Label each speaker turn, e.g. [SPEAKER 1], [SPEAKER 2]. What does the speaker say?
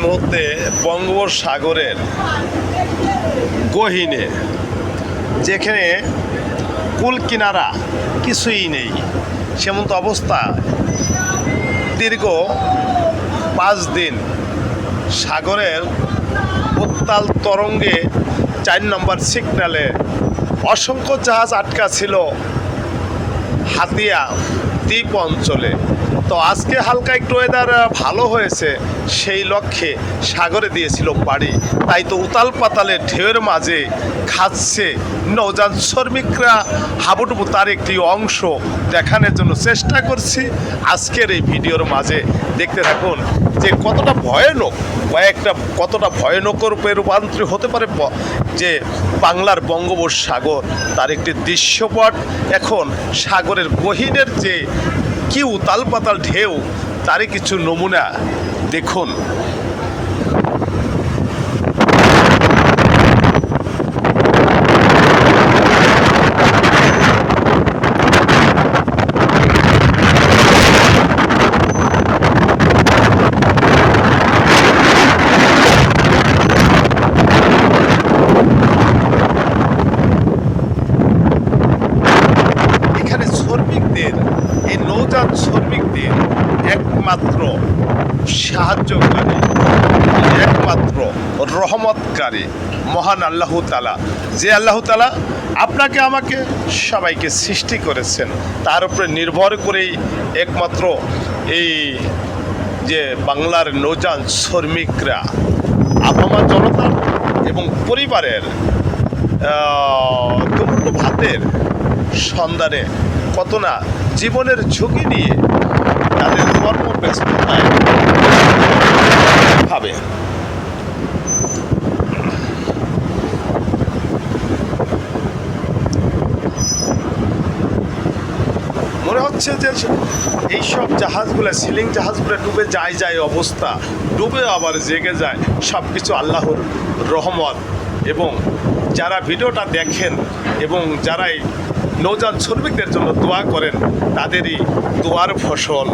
[SPEAKER 1] মুহূর্তে বঙ্গোপসাগরের গহীনে, যেখানে কুল কিনারা কিছুই নেই, সেমন তো অবস্থা দীর্ঘ 5 দিন সাগরের উত্তাল তরঙ্গে 4 নম্বর সিগন্যালে অসংখ্য জাহাজ আটকা ছিল হাতিয়া দ্বীপ অঞ্চলে। তো আজকে হালকা একটু ওয়েদার ভালো হয়েছে, সেই লক্ষ্যে সাগরে দিয়েছিল পাড়ি। তাই তো উতাল পাতালে ঢেউয়ের মাঝে খাচ্ছে নৌযান শ্রমিকরা হাবুডুবু, তার একটি অংশ দেখানোর জন্য চেষ্টা করছি আজকের এই ভিডিওর মাঝে। দেখতে থাকুন যে কতটা ভয়ানক, কতটা ভয়ানক রূপে রূপান্তরিত হতে পারে যে বাংলার বঙ্গোপসাগর, তার একটি দৃশ্যপট। এখন সাগরের গহীনের যে কি উতাল পাতাল ঢেউ, তারই কিছু নমুনা দেখুন। এখানে শ্রমিকদের, এই নৌযান শ্রমিকদের একমাত্র সাহায্যকারী, একমাত্র রহমতকারী মহান আল্লাহ তাআলা, যে আল্লাহ তাআলা আপনাকে আমাকে সবাইকে সৃষ্টি করেছেন, তার উপরে নির্ভর করেই একমাত্র এই যে বাংলার নৌযান শ্রমিকরা আপামা জনতা এবং পরিবারের দুমুঠো ভাতের সন্ধানে কত না জীবনের ঝুঁকি নিয়ে তাদের কর্মব্যস্ততায় ভাবে। মনে হচ্ছে যে এইসব জাহাজগুলো, সিলিং জাহাজগুলো ডুবে যায় অবস্থা, ডুবে আবার জেগে যায়। সব কিছু আল্লাহর রহমত। এবং যারা ভিডিওটা দেখেন এবং যারাই নৌযান শ্রমিকদের জন্য দোয়া করেন, তাদেরই দোয়ার ফসল।